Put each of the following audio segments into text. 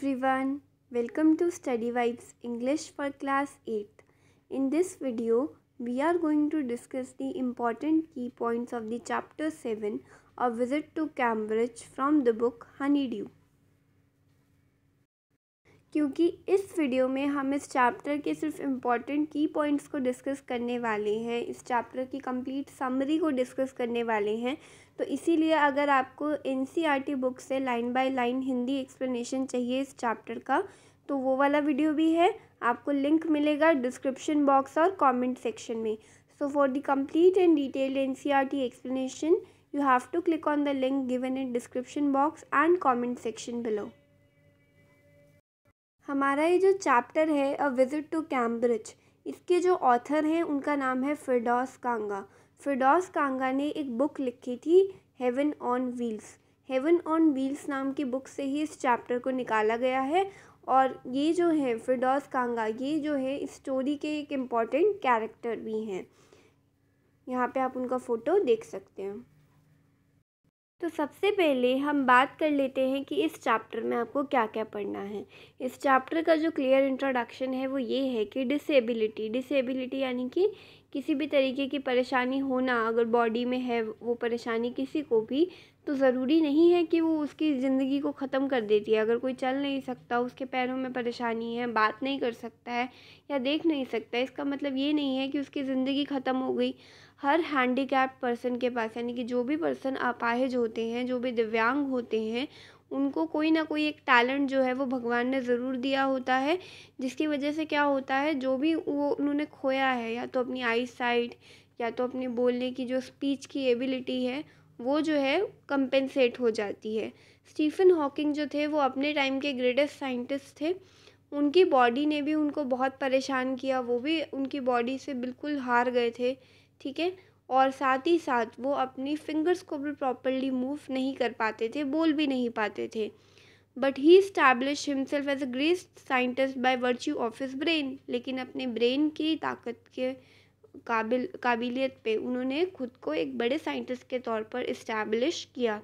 everyone, welcome to Study Vibes English for class 8th. In this video, we are going to discuss the important key points of the chapter 7, A Visit to Cambridge from the book Honeydew. क्योंकि इस video में हम इस chapter के सिर्फ important की points को discuss करने वाले हैं, इस चैप्टर की कंप्लीट समरी को डिस्कस करने वाले हैं, तो इसीलिए अगर आपको एनसीईआरटी बुक से line by line Hindi explanation चाहिए इस चैप्टर का, तो वो वाला वीडियो भी है। आपको लिंक मिलेगा डिस्क्रिप्शन बॉक्स और कमेंट सेक्शन में। So for the complete and detailed NCERT explanation you have to click on the link given in description box and comment section below. हमारा ये जो चैप्टर है अ विज़िट टू कैम्ब्रिज, इसके जो author हैं उनका नाम है फिरदौस कांगा। फिरदौस कांगा ने एक बुक लिखी थी heaven on wheels. Heaven on wheels नाम की बुक से ही इस चैप्टर को निकाला गया है। और ये जो है फिरदौस कांगा, ये जो है इस स्टोरी के एक इम्पॉर्टेंट कैरेक्टर भी हैं। यहाँ पे आप उनका फ़ोटो देख सकते हैं। तो सबसे पहले हम बात कर लेते हैं कि इस चैप्टर में आपको क्या क्या पढ़ना है। इस चैप्टर का जो क्लियर इंट्रोडक्शन है वो ये है कि डिसेबिलिटी यानी कि किसी भी तरीके की परेशानी होना, अगर बॉडी में है वो परेशानी किसी को भी, तो ज़रूरी नहीं है कि वो उसकी ज़िंदगी को ख़त्म कर देती है। अगर कोई चल नहीं सकता, उसके पैरों में परेशानी है, बात नहीं कर सकता है या देख नहीं सकता है, इसका मतलब ये नहीं है कि उसकी ज़िंदगी ख़त्म हो गई। हर हैंडीकैप्ड पर्सन के पास, यानी कि जो भी पर्सन अपाहिज होते हैं, जो भी दिव्यांग होते हैं, उनको कोई ना कोई एक टैलेंट जो है वो भगवान ने ज़रूर दिया होता है, जिसकी वजह से क्या होता है, जो भी वो उन्होंने खोया है, या तो अपनी आई साइट या तो अपनी बोलने की जो स्पीच की एबिलिटी है, वो जो है कंपेंसेट हो जाती है। स्टीफन हॉकिंग जो थे वो अपने टाइम के ग्रेटेस्ट साइंटिस्ट थे। उनकी बॉडी ने भी उनको बहुत परेशान किया, वो भी उनकी बॉडी से बिल्कुल हार गए थे, ठीक है। और साथ ही साथ वो अपनी फिंगर्स को भी प्रॉपरली मूव नहीं कर पाते थे, बोल भी नहीं पाते थे। But he establish himself as a great scientist by virtue of his brain. लेकिन अपने ब्रेन की ताकत के काबिलियत पे उन्होंने खुद को एक बड़े साइंटिस्ट के तौर पर इस्टैब्लिश किया।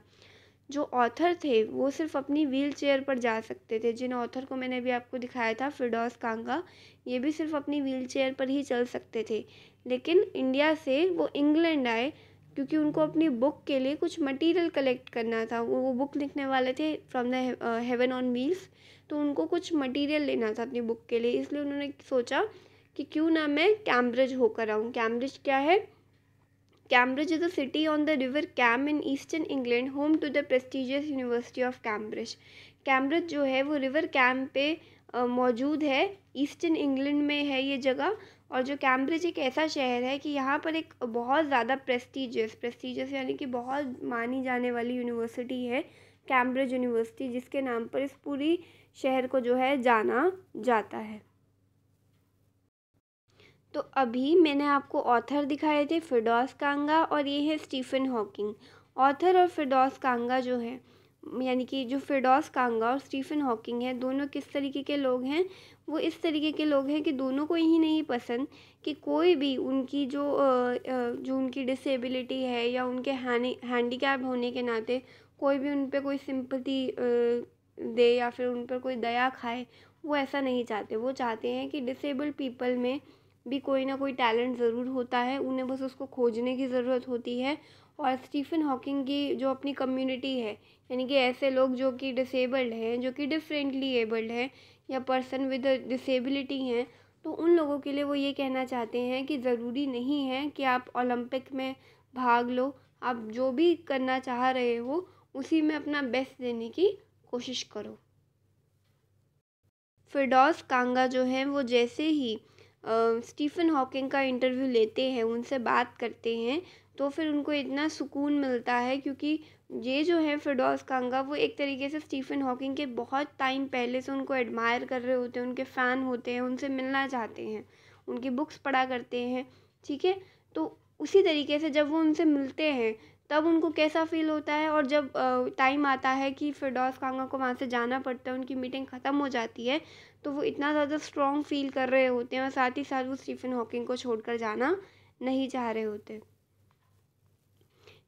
जो ऑथर थे वो सिर्फ अपनी व्हील चेयर पर जा सकते थे। जिन ऑथर को मैंने अभी आपको दिखाया था फिरदौस कांगा, ये भी सिर्फ अपनी व्हील चेयर पर ही चल सकते थे। लेकिन इंडिया से वो इंग्लैंड आए क्योंकि उनको अपनी बुक के लिए कुछ मटेरियल कलेक्ट करना था। वो बुक लिखने वाले थे from the heaven on wheels, तो उनको कुछ मटेरियल लेना था अपनी बुक के लिए, इसलिए उन्होंने सोचा कि क्यों ना मैं कैम्ब्रिज होकर आऊँ। कैम्ब्रिज क्या है? Cambridge is a city on the river Cam in eastern England, home to the prestigious University of Cambridge. Cambridge जो है वो रिवर कैम पे मौजूद है, ईस्टर्न इंग्लैंड में है ये जगह। और जो कैम्ब्रिज एक ऐसा शहर है कि यहाँ पर एक बहुत ज़्यादा प्रेस्टिजियस यानी कि बहुत मानी जाने वाली यूनिवर्सिटी है, कैम्ब्रिज यूनिवर्सिटी, जिसके नाम पर इस पूरी शहर को जो है जाना जाता है। तो अभी मैंने आपको ऑथर दिखाए थे फिरदौस कांगा, और ये है स्टीफन हॉकिंग। ऑथर और फिरदौस कांगा जो है, यानी कि जो फिरदौस कांगा और स्टीफन हॉकिंग है, दोनों किस तरीके के लोग हैं? वो इस तरीके के लोग हैं कि दोनों को ही नहीं पसंद कि कोई भी उनकी जो उनकी डिसेबिलिटी है या उनके हैंडीकैप होने के नाते कोई भी उन पर कोई सिंपैथी दे या फिर उन पर कोई दया खाए, वो ऐसा नहीं चाहते। वो चाहते हैं कि डिसेबल्ड पीपल में भी कोई ना कोई टैलेंट ज़रूर होता है, उन्हें बस उसको खोजने की ज़रूरत होती है। और स्टीफन हॉकिंग की जो अपनी कम्युनिटी है, यानी कि ऐसे लोग जो कि डिसेबल्ड हैं, जो कि डिफरेंटली एबल्ड हैं या पर्सन विद डिसेबिलिटी हैं, तो उन लोगों के लिए वो ये कहना चाहते हैं कि ज़रूरी नहीं है कि आप ओलंपिक में भाग लो, आप जो भी करना चाह रहे हो उसी में अपना बेस्ट देने की कोशिश करो। फिरदौस कांगा जो हैं वो जैसे ही स्टीफन हॉकिंग का इंटरव्यू लेते हैं, उनसे बात करते हैं, तो फिर उनको इतना सुकून मिलता है, क्योंकि ये जो है फिरदौस कांगा वो एक तरीके से स्टीफन हॉकिंग के बहुत टाइम पहले से उनको एडमायर कर रहे होते हैं, उनके फ़ैन होते हैं, उनसे मिलना चाहते हैं, उनकी बुक्स पढ़ा करते हैं, ठीक है। तो उसी तरीके से जब वो उनसे मिलते हैं तब उनको कैसा फ़ील होता है, और जब टाइम आता है कि फिरदौस कांगा को वहाँ से जाना पड़ता है, उनकी मीटिंग ख़त्म हो जाती है, तो वो इतना ज़्यादा स्ट्रॉन्ग फील कर रहे होते हैं और साथ ही साथ वो स्टीफन हॉकिंग को छोड़कर जाना नहीं चाह रहे होते।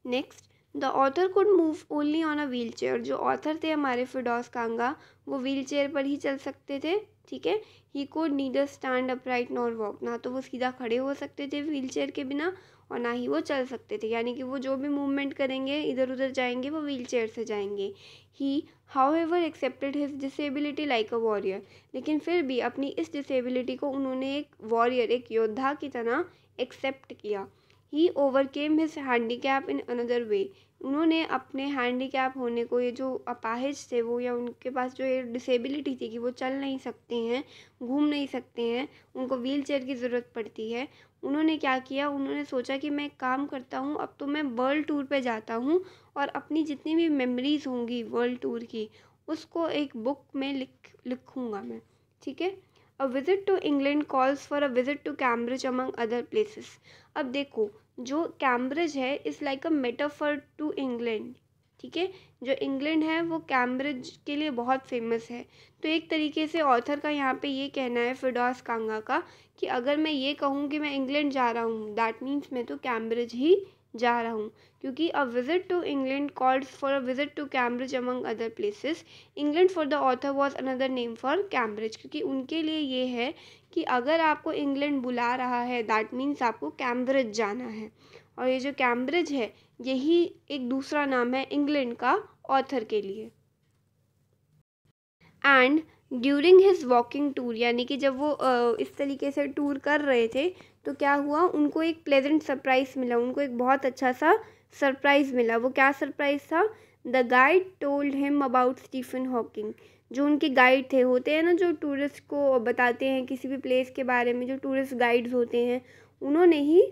Next, the author could move only on a wheel chair. जो ऑथर थे हमारे फिरदौस कांगा, वो व्हील चेयर पर ही चल सकते थे, ठीक है। He could neither stand upright nor walk. ना तो वो सीधा खड़े हो सकते थे व्हील चेयर के बिना, और ना ही वो चल सकते थे, यानी कि वो जो भी मूवमेंट करेंगे, इधर उधर जाएंगे, वो व्हील चेयर से जाएंगे। He however accepted his disability like a warrior. लेकिन फिर भी अपनी इस डिसेबिलिटी को उन्होंने एक वॉरियर, एक योद्धा की तरह एक्सेप्ट किया। He overcame his handicap in another way. उन्होंने अपने हैंडीकैप होने को, ये जो अपाहिज थे वो, या उनके पास जो ये डिसेबिलिटी थी कि वो चल नहीं सकते हैं, घूम नहीं सकते हैं, उनको व्हील चेयर की ज़रूरत पड़ती है, उन्होंने क्या किया, उन्होंने सोचा कि मैं एक काम करता हूँ, अब तो मैं वर्ल्ड टूर पे जाता हूँ और अपनी जितनी भी मेमोरीज़ होंगी वर्ल्ड टूर की, उसको एक बुक में लिखूँगा मैं, ठीक है। A visit to England calls for a visit to Cambridge among other places. अब देखो, जो कैम्ब्रिज है is like a metaphor to England, ठीक है। जो इंग्लैंड है वो कैम्ब्रिज के लिए बहुत फेमस है। तो एक तरीके से ऑथर का यहाँ पे ये कहना है, फिरदौस कांगा का, कि अगर मैं ये कहूँ कि मैं इंग्लैंड जा रहा हूँ, दैट मीन्स मैं तो कैम्ब्रिज ही जा रहा हूँ, क्योंकि a visit to England called for a visit to Cambridge among other places. England for the author was another name for Cambridge, क्योंकि उनके लिए ये है कि अगर आपको इंग्लैंड बुला रहा है, दैट मीन्स आपको कैम्ब्रिज जाना है। और ये जो कैम्ब्रिज है, यही एक दूसरा नाम है इंग्लैंड का ऑथर के लिए। And during his walking tour, यानी कि जब वो इस तरीके से टूर कर रहे थे, तो क्या हुआ, उनको एक प्लेजेंट सरप्राइज़ मिला, उनको एक बहुत अच्छा सा सरप्राइज़ मिला। वो क्या सरप्राइज़ था? The guide told him about Stephen Hawking. जो उनके गाइड थे, होते हैं ना जो टूरिस्ट को बताते हैं किसी भी प्लेस के बारे में, जो टूरिस्ट गाइड्स होते हैं, उन्होंने ही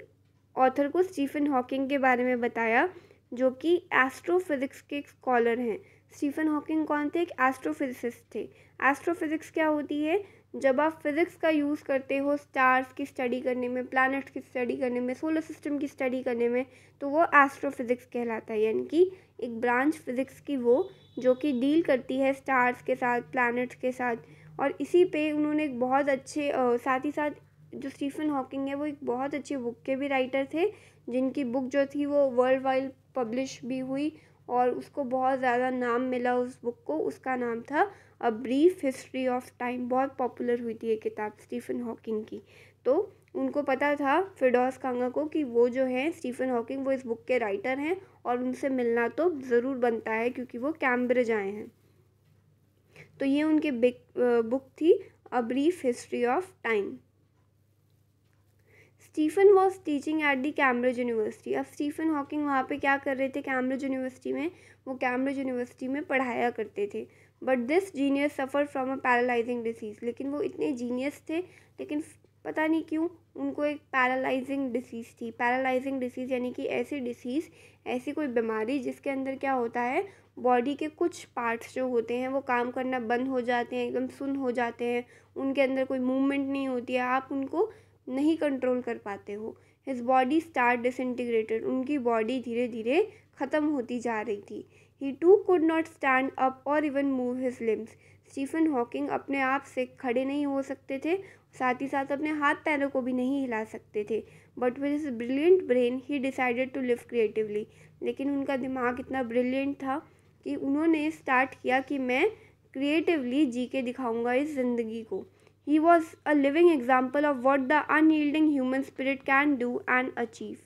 ऑथर को स्टीफन हॉकिंग के बारे में बताया, जो कि एस्ट्रोफिज़िक्स के स्कॉलर हैं। स्टीफन हॉकिंग कौन थे? एक एस्ट्रोफिजिसिस्ट थे। एस्ट्रोफिज़िक्स क्या होती है? जब आप फिज़िक्स का यूज़ करते हो स्टार्स की स्टडी करने में, प्लैनेट्स की स्टडी करने में, सोलर सिस्टम की स्टडी करने में, तो वो एस्ट्रोफिज़िक्स कहलाता है, यानी कि एक ब्रांच फिज़िक्स की वो, जो कि डील करती है स्टार्स के साथ, प्लैनेट्स के साथ। और इसी पे उन्होंने एक बहुत अच्छे साथ ही साथ, जो स्टीफन हॉकिंग है वो एक बहुत अच्छी बुक के भी राइटर थे, जिनकी बुक जो थी वो वर्ल्ड वाइड पब्लिश भी हुई, और उसको बहुत ज़्यादा नाम मिला उस बुक को। उसका नाम था अ ब्रीफ हिस्ट्री ऑफ टाइम। बहुत पॉपुलर हुई थी ये किताब स्टीफन हॉकिंग की। तो उनको पता था फिरदौस कांगा को कि वो जो है स्टीफन हॉकिंग, वो इस बुक के राइटर हैं, और उनसे मिलना तो ज़रूर बनता है क्योंकि वो कैम्ब्रिज आए हैं। तो ये उनकी बुक थी a brief history of time. Stephen was teaching at the Cambridge University. अब स्टीफन हॉकिंग वहाँ पे क्या कर रहे थे कैम्ब्रिज यूनिवर्सिटी में? वो कैम्ब्रिज यूनिवर्सिटी में पढ़ाया करते थे। But this genius suffer from a paralysing disease. लेकिन वो इतने जीनियस थे, लेकिन पता नहीं क्यों उनको एक पैरालाइजिंग डिसीज़ थी। पैरालाइजिंग डिसीज़ यानी कि ऐसी डिसीज़, ऐसी कोई बीमारी जिसके अंदर क्या होता है, बॉडी के कुछ पार्ट्स जो होते हैं वो काम करना बंद हो जाते हैं, एकदम सुन्न हो जाते हैं, उनके अंदर कोई मूवमेंट नहीं होती है, आप उनको नहीं कंट्रोल कर पाते हो। His body start disintegrated. उनकी बॉडी धीरे धीरे ख़त्म होती जा रही थी। He too could not stand up और even move his limbs. Stephen Hawking अपने आप से खड़े नहीं हो सकते थे, साथ ही साथ अपने हाथ पैरों को भी नहीं हिला सकते थे। But with his brilliant brain he decided to live creatively. लेकिन उनका दिमाग इतना ब्रिलियंट था कि उन्होंने स्टार्ट किया कि मैं क्रिएटिवली जी के दिखाऊँगा इस ज़िंदगी को। He was a living example of what the unyielding human spirit can do and achieve.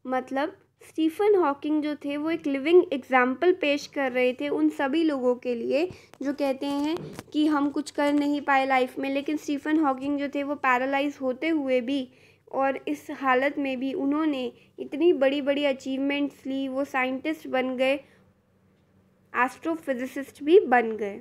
मतलब स्टीफन हॉकिंग जो थे वो एक लिविंग एग्जाम्पल पेश कर रहे थे उन सभी लोगों के लिए जो कहते हैं कि हम कुछ कर नहीं पाए लाइफ में। लेकिन स्टीफन हॉकिंग जो थे वो पैरालाइज होते हुए भी, और इस हालत में भी उन्होंने इतनी बड़ी बड़ी अचीवमेंट्स ली। वो साइंटिस्ट बन गए, एस्ट्रोफिजिसिस्ट भी बन गए।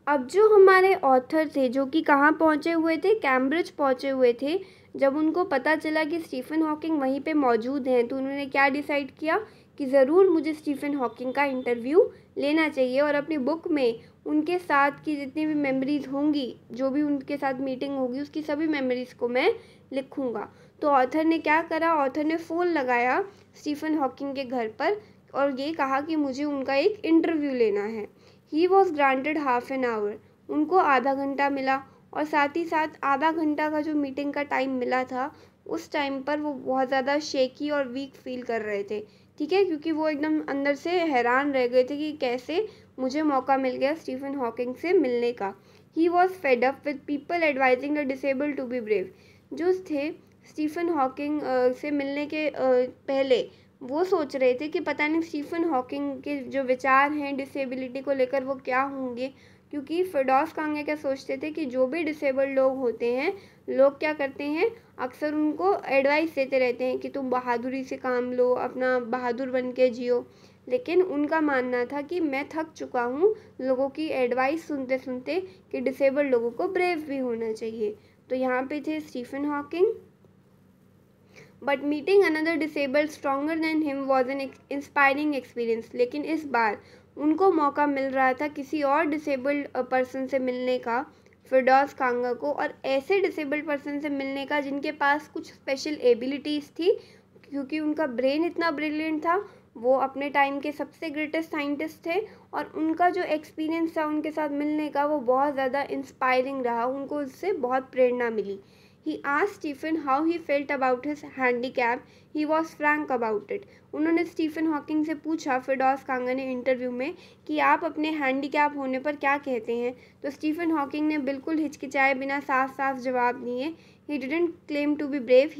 अब जो हमारे ऑथर थे, जो कि कहाँ पहुँचे हुए थे, कैम्ब्रिज पहुँचे हुए थे। जब उनको पता चला कि स्टीफन हॉकिंग वहीं पे मौजूद हैं, तो उन्होंने क्या डिसाइड किया कि ज़रूर मुझे स्टीफन हॉकिंग का इंटरव्यू लेना चाहिए, और अपनी बुक में उनके साथ की जितनी भी मेमोरीज़ होंगी, जो भी उनके साथ मीटिंग होगी, उसकी सभी मेमोरीज़ को मैं लिखूँगा। तो ऑथर ने क्या करा, ऑथर ने फ़ोन लगाया स्टीफन हॉकिंग के घर पर और ये कहा कि मुझे उनका एक इंटरव्यू लेना है। He was granted half an hour. उनको आधा घंटा मिला, और साथ ही साथ आधा घंटा का जो मीटिंग का टाइम मिला था उस टाइम पर वो बहुत ज़्यादा शेकी और वीक फील कर रहे थे, ठीक है, क्योंकि वो एकदम अंदर से हैरान रह गए थे कि कैसे मुझे मौका मिल गया स्टीफन हॉकिंग से मिलने का। He was fed up with people advising the disabled to be brave. जो थे स्टीफन हॉकिंग से मिलने के पहले वो सोच रहे थे कि पता नहीं स्टीफन हॉकिंग के जो विचार हैं डिसेबिलिटी को लेकर वो क्या होंगे, क्योंकि फिरदौस कांगे क्या सोचते थे कि जो भी डिसेबल्ड लोग होते हैं, लोग क्या करते हैं, अक्सर उनको एडवाइस देते रहते हैं कि तुम बहादुरी से काम लो, अपना बहादुर बन के जियो। लेकिन उनका मानना था कि मैं थक चुका हूँ लोगों की एडवाइस सुनते सुनते कि डिसेबल्ड लोगों को ब्रेव भी होना चाहिए। तो यहाँ पे थे Stephen Hawking. But meeting another disabled stronger than him was an inspiring experience. लेकिन इस बार उनको मौका मिल रहा था किसी और डिसेबल्ड पर्सन से मिलने का, फिरदौस कांगा को, और ऐसे डिसेबल्ड पर्सन से मिलने का जिनके पास कुछ स्पेशल एबिलिटीज़ थी, क्योंकि उनका ब्रेन इतना ब्रिलियंट था, वो अपने टाइम के सबसे ग्रेटेस्ट साइंटिस्ट थे, और उनका जो एक्सपीरियंस था उनके साथ मिलने का वो बहुत ज़्यादा इंस्पायरिंग रहा, उनको उससे बहुत प्रेरणा मिली। He asked Stephen how he felt about his handicap. He was frank about it. उन्होंने स्टीफन हॉकिंग से पूछा फिरदौस कांगा ने इंटरव्यू में कि आप अपने हैंडीकैप होने पर क्या कहते हैं। तो स्टीफन हॉकिंग ने बिल्कुल हिचकिचाए बिना साफ साफ जवाब दिए। He didn't claim to be brave.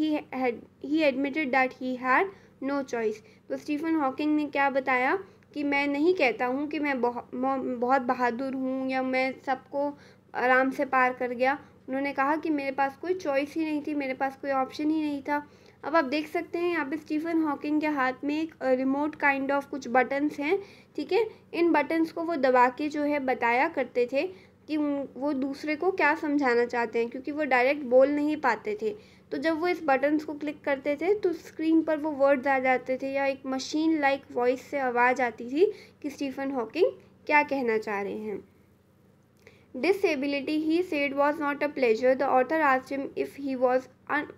He admitted that he had no choice. तो स्टीफन हॉकिंग ने क्या बताया कि मैं नहीं कहता हूँ कि मैं बहुत बहादुर हूँ या मैं सबको आराम से पार कर गया। उन्होंने कहा कि मेरे पास कोई चॉइस ही नहीं थी, मेरे पास कोई ऑप्शन ही नहीं था। अब आप देख सकते हैं यहाँ पे स्टीफन हॉकिंग के हाथ में एक रिमोट काइंड ऑफ कुछ बटन्स हैं, ठीक है। इन बटन्स को वो दबा के जो है बताया करते थे कि वो दूसरे को क्या समझाना चाहते हैं, क्योंकि वो डायरेक्ट बोल नहीं पाते थे। तो जब वो इस बटन्स को क्लिक करते थे तो स्क्रीन पर वो वर्ड्स आ जाते थे या एक मशीन लाइक वॉइस से आवाज़ आती थी कि स्टीफन हॉकिंग क्या कहना चाह रहे हैं। Disability, he said, was not a pleasure. The author asked him if he was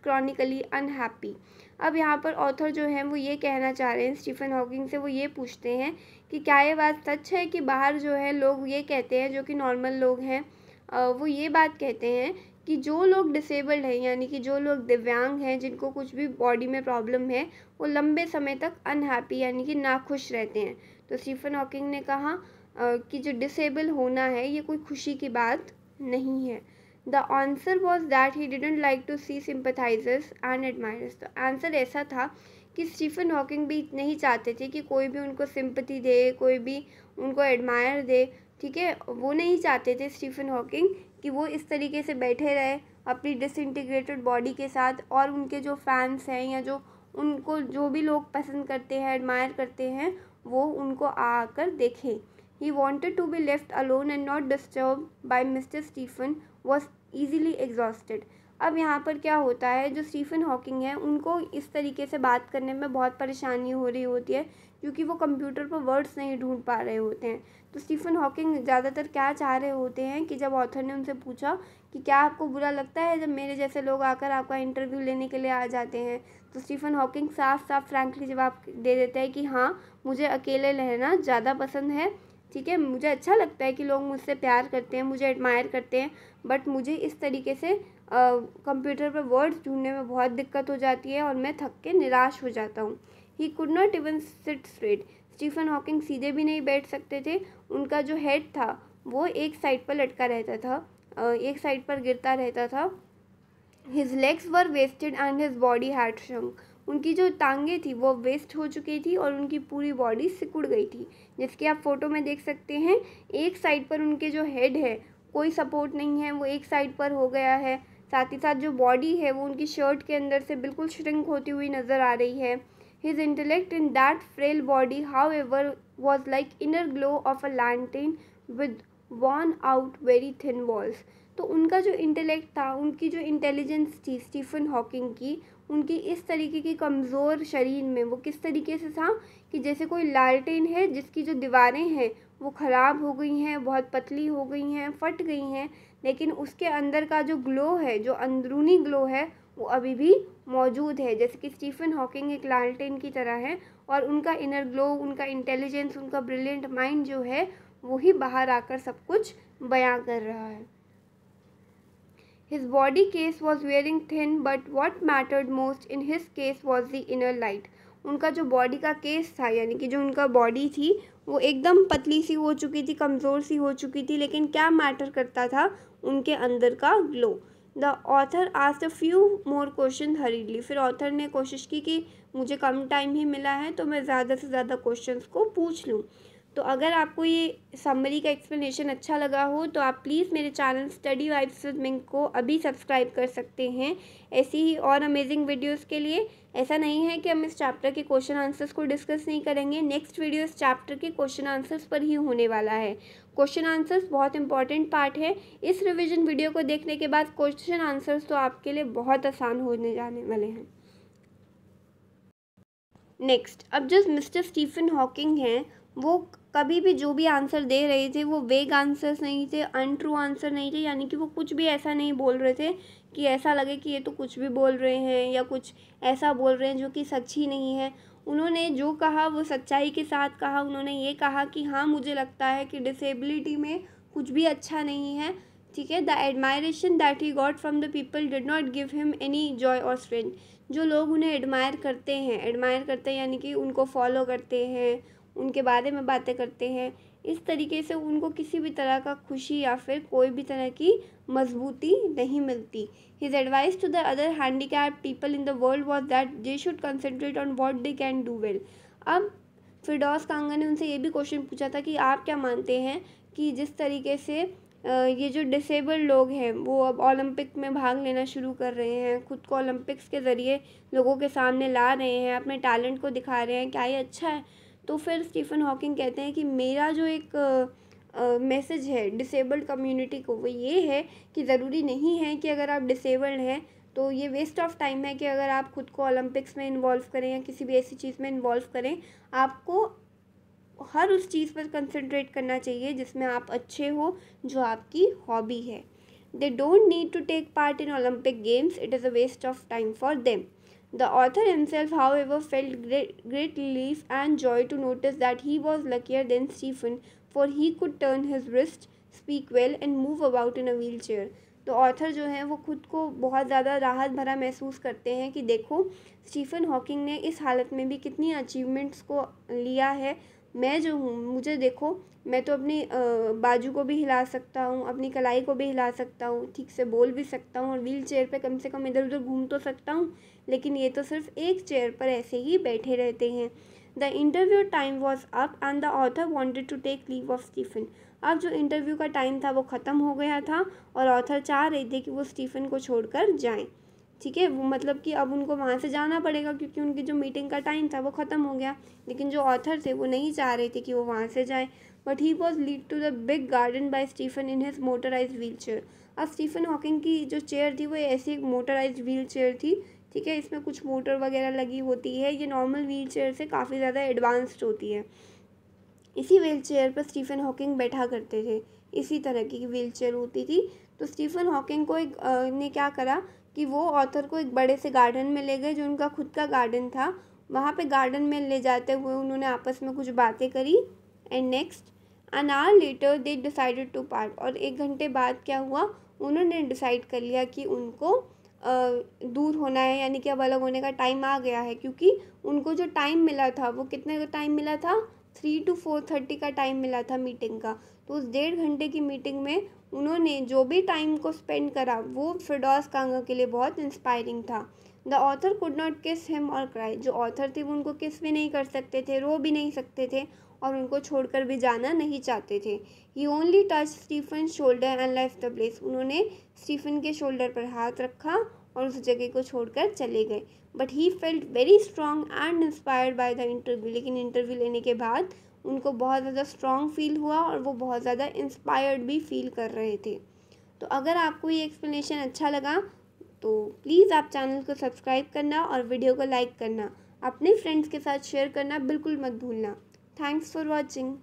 chronically unhappy. अब यहाँ पर ऑथर जो है वो ये कहना चाह रहे हैं स्टीफन हॉकिंग से, वो ये पूछते हैं कि क्या ये बात सच है कि बाहर जो है लोग ये कहते हैं, जो कि नॉर्मल लोग हैं, वो ये बात कहते हैं कि जो लोग डिसेबल्ड हैं, यानी कि जो लोग दिव्यांग हैं, जिनको कुछ भी बॉडी में प्रॉब्लम है, वो लंबे समय तक अनहैप्पी यानी कि नाखुश रहते हैं। तो स्टीफन हॉकिंग ने कहा कि जो डिसेबल होना है ये कोई खुशी की बात नहीं है। The answer was that he didn't like to see sympathisers and admirers. तो आंसर ऐसा था कि स्टीफन हॉकिंग भी नहीं चाहते थे कि कोई भी उनको सिंपथी दे, कोई भी उनको एडमायर दे, ठीक है। वो नहीं चाहते थे स्टीफन हॉकिंग कि वो इस तरीके से बैठे रहे अपनी डिसइंटीग्रेटेड बॉडी के साथ, और उनके जो फैंस हैं या जो उनको जो भी लोग पसंद करते हैं, एडमायर करते हैं, वो उनको आकर देखें। He wanted to be left alone and not disturbed by Mr. Stephen was easily exhausted. अब यहाँ पर क्या होता है, जो स्टीफन हॉकिंग है उनको इस तरीके से बात करने में बहुत परेशानी हो रही होती है, क्योंकि वो कंप्यूटर पर वर्ड्स नहीं ढूंढ पा रहे होते हैं। तो स्टीफन हॉकिंग ज़्यादातर क्या चाह रहे होते हैं कि जब ऑथर ने उनसे पूछा कि क्या आपको बुरा लगता है जब मेरे जैसे लोग आकर आपका इंटरव्यू लेने के लिए आ जाते हैं, तो स्टीफन हॉकिंग साफ साफ फ्रैंकली जवाब दे देते हैं कि हाँ, मुझे अकेले रहना ज़्यादा पसंद है, ठीक है। मुझे अच्छा लगता है कि लोग मुझसे प्यार करते हैं, मुझे एडमायर करते हैं, बट मुझे इस तरीके से कंप्यूटर पर वर्ड्स ढूंढने में बहुत दिक्कत हो जाती है और मैं थक के निराश हो जाता हूँ। He could not even sit straight. Stephen Hawking सीधे भी नहीं बैठ सकते थे, उनका जो हेड था वो एक साइड पर लटका रहता था, एक साइड पर गिरता रहता था। His legs were wasted and his body had shrunk. उनकी जो टांगें थी वो वेस्ट हो चुकी थी और उनकी पूरी बॉडी सिकुड़ गई थी, जिसकी आप फोटो में देख सकते हैं। एक साइड पर उनके जो हेड है कोई सपोर्ट नहीं है, वो एक साइड पर हो गया है। साथ ही साथ जो बॉडी है वो उनकी शर्ट के अंदर से बिल्कुल श्रिंक होती हुई नज़र आ रही है। His intellect in that frail body however was like inner glow of a lantern with worn out very thin walls. तो उनका जो इंटेलेक्ट था, उनकी जो इंटेलिजेंस थी स्टीफन हॉकिंग की, उनकी इस तरीके की कमज़ोर शरीर में वो किस तरीके से था कि जैसे कोई लालटेन है जिसकी जो दीवारें हैं वो ख़राब हो गई हैं, बहुत पतली हो गई हैं, फट गई हैं, लेकिन उसके अंदर का जो ग्लो है, जो अंदरूनी ग्लो है, वो अभी भी मौजूद है। जैसे कि स्टीफन हॉकिंग एक लालटेन की तरह है और उनका इनर ग्लो, उनका इंटेलिजेंस, उनका ब्रिलियंट माइंड जो है वो ही बाहर आकर सब कुछ बयां कर रहा है। His body case was wearing thin, but what mattered most in his case was the inner light. उनका जो बॉडी का केस था, यानी कि जो उनका बॉडी थी, वो एकदम पतली सी हो चुकी थी, कमज़ोर सी हो चुकी थी, लेकिन क्या मैटर करता था? उनके अंदर का glow. The author asked a few more question हरीडली। फिर ऑथर ने कोशिश की कि मुझे कम टाइम ही मिला है तो मैं ज़्यादा से ज़्यादा क्वेश्चंस को पूछ लूँ। तो अगर आपको ये समरी का एक्सप्लेनेशन अच्छा लगा हो तो आप प्लीज़ मेरे channel study vibes with mink को अभी सब्सक्राइब कर सकते हैं ऐसी ही और अमेजिंग वीडियोस के लिए। ऐसा नहीं है कि हम इस चैप्टर के क्वेश्चन आंसर्स को डिस्कस नहीं करेंगे, नेक्स्ट वीडियो इस चैप्टर के क्वेश्चन आंसर्स पर ही होने वाला है। क्वेश्चन आंसर्स बहुत इंपॉर्टेंट पार्ट है। इस रिविजन वीडियो को देखने के बाद क्वेश्चन आंसर्स तो आपके लिए बहुत आसान होने जाने वाले हैं। नेक्स्ट, अब जो मिस्टर स्टीफन हॉकिंग हैं, वो कभी भी जो भी आंसर दे रहे थे वो वेग आंसर्स नहीं थे, अनट्रू आंसर नहीं थे, यानी कि वो कुछ भी ऐसा नहीं बोल रहे थे कि ऐसा लगे कि ये तो कुछ भी बोल रहे हैं या कुछ ऐसा बोल रहे हैं जो कि सच ही नहीं है। उन्होंने जो कहा वो सच्चाई के साथ कहा। उन्होंने ये कहा कि हाँ, मुझे लगता है कि डिसेबिलिटी में कुछ भी अच्छा नहीं है, ठीक है। The admiration that he got from the people did not give him any Joy और स्ट्रेंथ। जो लोग उन्हें एडमायर करते हैं यानी कि उनको फॉलो करते हैं, उनके बारे में बातें करते हैं, इस तरीके से उनको किसी भी तरह का खुशी या फिर कोई भी तरह की मजबूती नहीं मिलती। His advice to the other handicapped people in the world was that they should concentrate on what they can do well. अब फिरदौस कांगा ने उनसे ये भी क्वेश्चन पूछा था कि आप क्या मानते हैं कि जिस तरीके से ये जो डिसेबल्ड लोग हैं वो अब ओलंपिक में भाग लेना शुरू कर रहे हैं, खुद को ओलंपिक्स के ज़रिए लोगों के सामने ला रहे हैं, अपने टैलेंट को दिखा रहे हैं, क्या ये अच्छा है? तो फिर स्टीफन हॉकिंग कहते हैं कि मेरा जो एक मैसेज है डिसेबल्ड कम्युनिटी को वो ये है कि ज़रूरी नहीं है कि अगर आप डिसेबल्ड हैं तो ये वेस्ट ऑफ टाइम है कि अगर आप खुद को ओलंपिक्स में इन्वॉल्व करें या किसी भी ऐसी चीज़ में इन्वॉल्व करें। आपको हर उस चीज़ पर कंसंट्रेट करना चाहिए जिसमें आप अच्छे हो, जो आपकी हॉबी है। They don't need to take part in Olympic games, it is a waste of time for them. The author himself, however, felt great relief and joy to notice that he was luckier than Stephen, for he could turn his wrist, speak well, and move about in a wheelchair. तो author जो हैं वो खुद को बहुत ज़्यादा राहत भरा महसूस करते हैं कि देखो स्टीफन हॉकिंग ने इस हालत में भी कितनी अचीवमेंट्स को लिया है। मैं जो हूँ, मुझे देखो, मैं तो अपनी बाजू को भी हिला सकता हूँ, अपनी कलाई को भी हिला सकता हूँ, ठीक से बोल भी सकता हूँ और व्हील चेयर पर कम से कम इधर उधर घूम तो सकता हूँ, लेकिन ये तो सिर्फ एक चेयर पर ऐसे ही बैठे रहते हैं। The interview time was up and the author wanted to take leave of Stephen. अब जो इंटरव्यू का टाइम था वो ख़त्म हो गया था और ऑथर चाह रहे थे कि वो स्टीफन को छोड़कर जाएं, ठीक है। वो मतलब कि अब उनको वहाँ से जाना पड़ेगा क्योंकि उनकी जो मीटिंग का टाइम था वो ख़त्म हो गया, लेकिन जो ऑथर थे वो नहीं चाह रहे थे कि वो वहाँ से जाएं। But he was lead to the big garden by Stephen in his motorise wheelchair. अब स्टीफन हॉकिंग की जो चेयर थी वो ऐसी एक मोटराइज व्हील चेयर थी, ठीक है। इसमें कुछ मोटर वगैरह लगी होती है, ये नॉर्मल व्हील चेयर से काफ़ी ज़्यादा एडवांस्ड होती है। इसी व्हील चेयर पर स्टीफन हॉकिंग बैठा करते थे, इसी तरह की व्हील चेयर होती थी। तो स्टीफन हॉकिंग को ने क्या करा कि वो ऑथर को एक बड़े से गार्डन में ले गए, जो उनका खुद का गार्डन था। वहाँ पे गार्डन में ले जाते हुए उन्होंने आपस में कुछ बातें करी and next an hour later they decided to part. और 1 घंटे बाद क्या हुआ, उन्होंने डिसाइड कर लिया कि उनको दूर होना है, यानी कि अब अलग होने का टाइम आ गया है। क्योंकि उनको जो टाइम मिला था वो कितने का टाइम मिला था, 3 to 4:30 का टाइम मिला था मीटिंग का। तो उस 1.5 घंटे की मीटिंग में उन्होंने जो भी टाइम को स्पेंड करा वो फिरदौस कांगा के लिए बहुत इंस्पायरिंग था। द ऑथर कुड नॉट किस हिम और क्राई। जो ऑथर थे वो उनको किस भी नहीं कर सकते थे, रो भी नहीं सकते थे और उनको छोड़कर भी जाना नहीं चाहते थे। He only touch Stephen shoulder and left the place. उन्होंने स्टीफन के शोल्डर पर हाथ रखा और उस जगह को छोड़कर चले गए। But he felt very strong and inspired by the interview. लेकिन इंटरव्यू लेने के बाद उनको बहुत ज़्यादा स्ट्रॉन्ग फील हुआ और वो बहुत ज़्यादा इंस्पायर्ड भी फील कर रहे थे। तो अगर आपको ये एक्सप्लेनेशन अच्छा लगा तो प्लीज़ आप चैनल को सब्सक्राइब करना और वीडियो को लाइक करना, अपने फ्रेंड्स के साथ शेयर करना बिल्कुल मत भूलना। Thanks for watching.